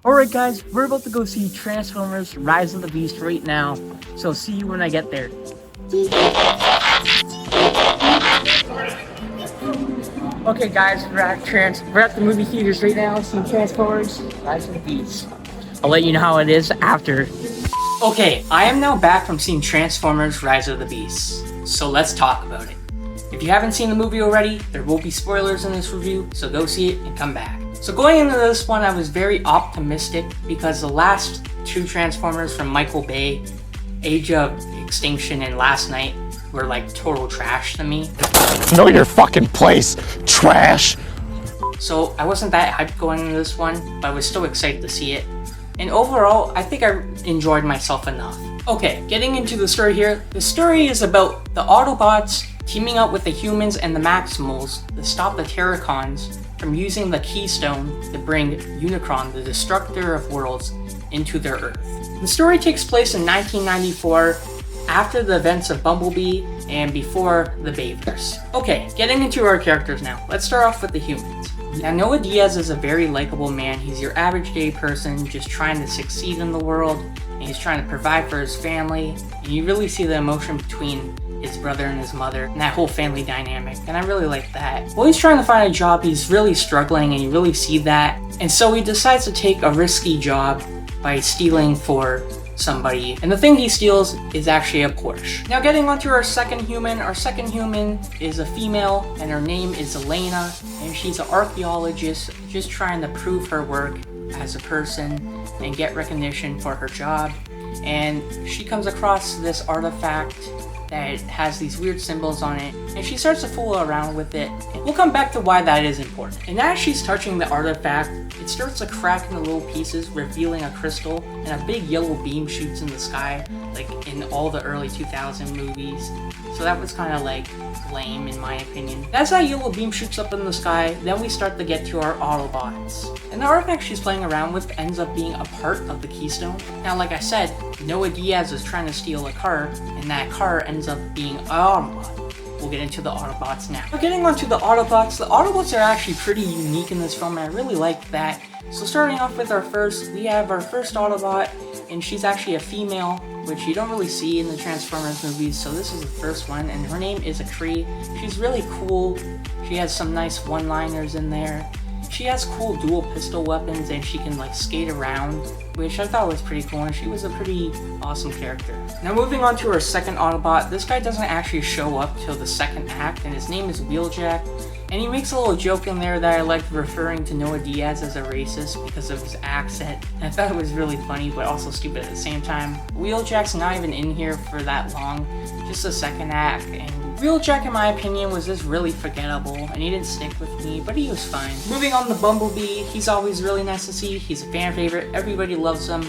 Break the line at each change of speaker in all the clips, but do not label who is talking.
Alright guys, we're about to go see Transformers Rise of the Beast right now, so see you when I get there. Okay guys, we're at the movie theaters right now, seeing Transformers Rise of the Beast. I'll let you know how it is after. Okay, I am now back from seeing Transformers Rise of the Beast, so let's talk about it. If you haven't seen the movie already, there will be spoilers in this review, so go see it and come back. So going into this one, I was very optimistic because the last two Transformers from Michael Bay, Age of Extinction and Last Night, were like total trash to me.
Know your fucking place, trash!
So I wasn't that hyped going into this one, but I was still excited to see it. And overall, I think I enjoyed myself enough. Okay, getting into the story here. The story is about the Autobots teaming up with the humans and the Maximals to stop the Terracons from using the Keystone to bring Unicron, the Destructor of Worlds, into their Earth. The story takes place in 1994, after the events of Bumblebee and before the Bayverse. Okay, getting into our characters now. Let's start off with the humans. Now, Noah Diaz is a very likable man. He's your average day person just trying to succeed in the world, and he's trying to provide for his family, and you really see the emotion between his brother and his mother, and that whole family dynamic, and I really like that. While he's trying to find a job, he's really struggling, and you really see that, and so he decides to take a risky job by stealing for somebody, and the thing he steals is actually a Porsche. Now getting onto our second human is a female, and her name is Elena, and she's an archaeologist just trying to prove her work as a person and get recognition for her job, and she comes across this artifact that has these weird symbols on it, and she starts to fool around with it. We'll come back to why that is important. And as she's touching the artifact, it starts to crack into little pieces, revealing a crystal, and a big yellow beam shoots in the sky, like in all the early 2000 movies. So that was kind of like lame in my opinion. As that yellow beam shoots up in the sky, then we start to get to our Autobots. And the artifact she's playing around with ends up being a part of the Keystone. Now, like I said, Noah Diaz is trying to steal a car, and that car ends up being an Autobot. We'll get into the Autobots now. Getting onto the Autobots are actually pretty unique in this film, and I really like that. So starting off with we have our first Autobot, and she's actually a female, which you don't really see in the Transformers movies, so this is the first one, and her name is Akri. She's really cool. She has some nice one-liners in there. She has cool dual pistol weapons, and she can like skate around, which I thought was pretty cool, and she was a pretty awesome character. Now moving on to our second Autobot, this guy doesn't actually show up till the second act, and his name is Wheeljack, and he makes a little joke in there that I liked, referring to Noah Diaz as a racist because of his accent, and I thought it was really funny but also stupid at the same time. Wheeljack's not even in here for that long, just the second act, and Wheeljack, in my opinion, was just really forgettable, and he didn't stick with me, but he was fine. Moving on to Bumblebee, he's always really nice to see. He's a fan favorite, everybody loves him.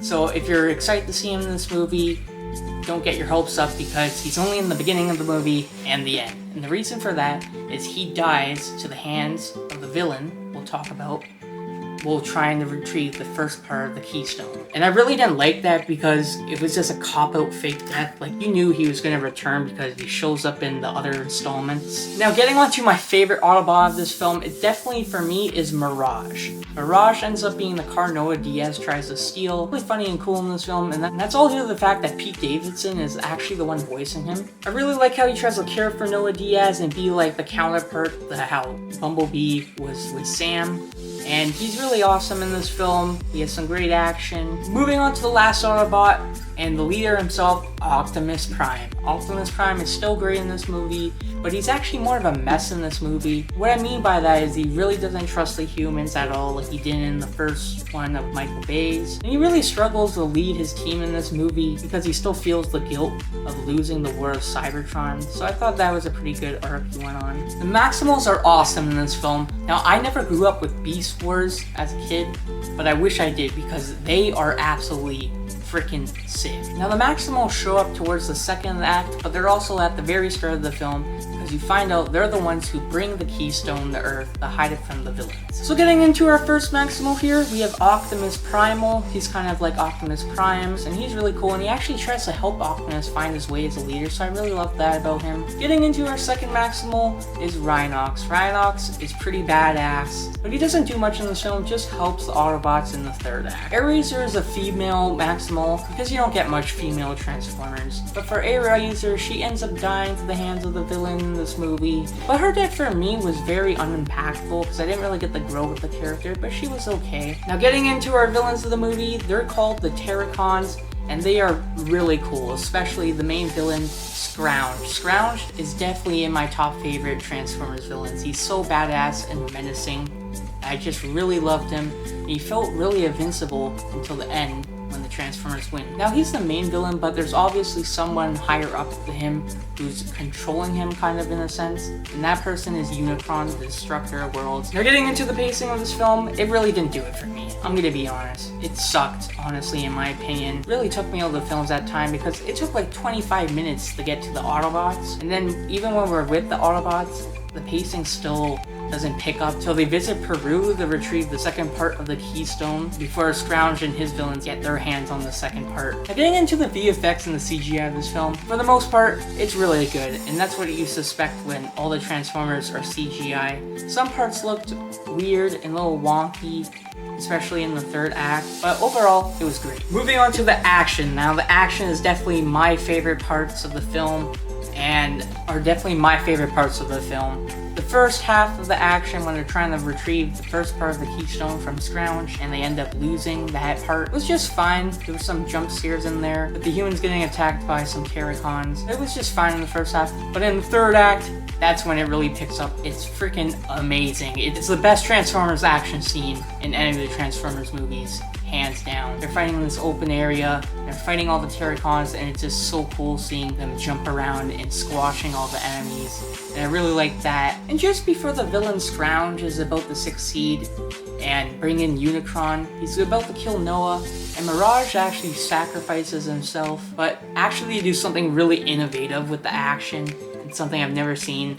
So if you're excited to see him in this movie, don't get your hopes up because he's only in the beginning of the movie and the end. And the reason for that is he dies to the hands of the villain we'll talk about while trying to retrieve the first part of the Keystone. And I really didn't like that because it was just a cop-out fake death. Like, you knew he was going to return because he shows up in the other installments. Now, getting on to my favorite Autobot of this film, it definitely, for me, is Mirage. Mirage ends up being the car Noah Diaz tries to steal. Really funny and cool in this film, and that's all due to the fact that Pete Davidson is actually the one voicing him. I really like how he tries to care for Noah Diaz and be like the counterpart to how Bumblebee was with Sam. And he's really awesome in this film. He has some great action. Moving on to the last Autobot, and the leader himself, Optimus Prime. Optimus Prime is still great in this movie, but he's actually more of a mess in this movie. What I mean by that is he really doesn't trust the humans at all like he did in the first one of Michael Bay's. And he really struggles to lead his team in this movie because he still feels the guilt of losing the war of Cybertron. So I thought that was a pretty good arc he went on. The Maximals are awesome in this film. Now, I never grew up with Beast Wars as a kid, but I wish I did because they are absolutely freaking sick. Now, the Maximals show up towards the second act, but they're also at the very start of the film because because you find out they're the ones who bring the Keystone to Earth to hide it from the villains. So getting into our first Maximal here, we have Optimus Primal. He's kind of like Optimus Prime's, and he's really cool, and he actually tries to help Optimus find his way as a leader, so I really love that about him. Getting into our second Maximal is Rhinox. Rhinox is pretty badass, but he doesn't do much in this film, just helps the Autobots in the third act. Airazor is a female Maximal because you don't get much female Transformers, but for Airazor, she ends up dying to the hands of the villain in this movie. But her death for me was very unimpactful because I didn't really get to grow with the character, but she was okay. Now getting into our villains of the movie, they're called the Terracons, and they are really cool, especially the main villain, Scrounge. Scrounge is definitely in my top favorite Transformers villains. He's so badass and menacing. I just really loved him. He felt really invincible until the end when the Transformers win. Now he's the main villain, but there's obviously someone higher up to him who's controlling him kind of in a sense, and that person is Unicron, the destructor of worlds. Now getting into the pacing of this film, it really didn't do it for me. I'm gonna be honest. It sucked, honestly, in my opinion. It really took me out of the films that time because it took like 25 minutes to get to the Autobots, and then even when we're with the Autobots, the pacing still doesn't pick up till they visit Peru to retrieve the second part of the Keystone before Scrounge and his villains get their hands on the second part. Now getting into the VFX and the CGI of this film, for the most part, it's really good, and that's what you suspect when all the Transformers are CGI. Some parts looked weird and a little wonky, especially in the third act, but overall, it was great. Moving on to the action. Now the action is definitely my favorite parts of the film, and are definitely my favorite parts of the film. The first half of the action when they're trying to retrieve the first part of the Keystone from Scrounge and they end up losing that part was just fine. There were some jump scares in there, but the humans getting attacked by some Terracons. It was just fine in the first half, but in the third act, that's when it really picks up. It's freaking amazing. It's the best Transformers action scene in any of the Transformers movies, hands down. They're fighting in this open area, they're fighting all the Terracons, and it's just so cool seeing them jump around and squashing all the enemies. And I really like that. And just before the villain Scrounge is about to succeed and bring in Unicron, he's about to kill Noah, and Mirage actually sacrifices himself, but actually do something really innovative with the action. It's something I've never seen.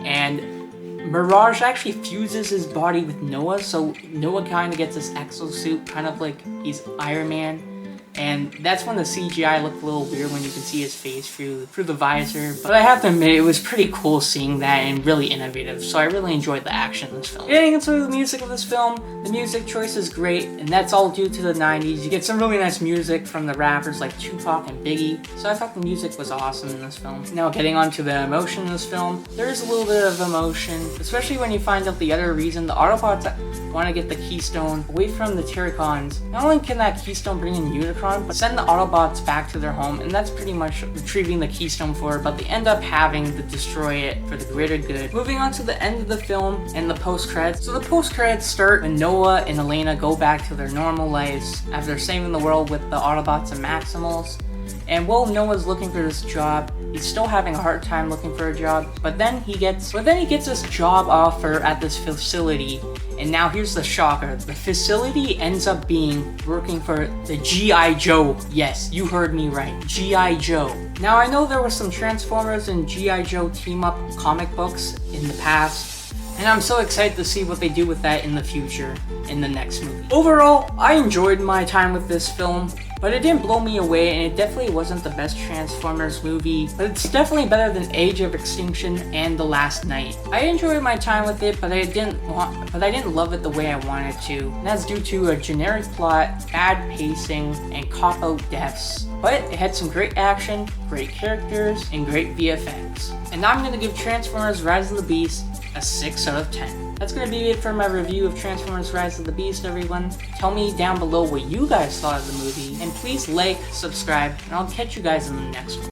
And Mirage actually fuses his body with Noah, so Noah kind of gets this exosuit, kind of like he's Iron Man. And that's when the CGI looked a little weird when you can see his face through the visor. But I have to admit, it was pretty cool seeing that and really innovative, so I really enjoyed the action in this film. Getting into the music of this film, the music choice is great, and that's all due to the 90s. You get some really nice music from the rappers like Tupac and Biggie, so I thought the music was awesome in this film. Now getting on to the emotion in this film, there is a little bit of emotion, especially when you find out the other reason the Autobots want to get the Keystone away from the Terracons. Not only can that Keystone bring in Unicron, but send the Autobots back to their home, and that's pretty much retrieving the Keystone for it, but they end up having to destroy it for the greater good. Moving on to the end of the film and the post-credits. So the post-credits start when Noah and Elena go back to their normal lives after saving the world with the Autobots and Maximals. And while Noah's looking for this job, he's still having a hard time looking for a job, but then he gets this job offer at this facility. And now here's the shocker. The facility ends up being working for the G.I. Joe. Yes, you heard me right. G.I. Joe. Now I know there were some Transformers and G.I. Joe team-up comic books in the past, and I'm so excited to see what they do with that in the future, in the next movie. Overall, I enjoyed my time with this film, but it didn't blow me away, and it definitely wasn't the best Transformers movie, but it's definitely better than Age of Extinction and The Last Knight. I enjoyed my time with it, but I didn't love it the way I wanted to, and that's due to a generic plot, bad pacing, and cop-out deaths. But it had some great action, great characters, and great VFX. And now I'm going to give Transformers Rise of the Beast a 6 out of 10. That's going to be it for my review of Transformers Rise of the Beast, everyone. Tell me down below what you guys thought of the movie, and please like, subscribe, and I'll catch you guys in the next one.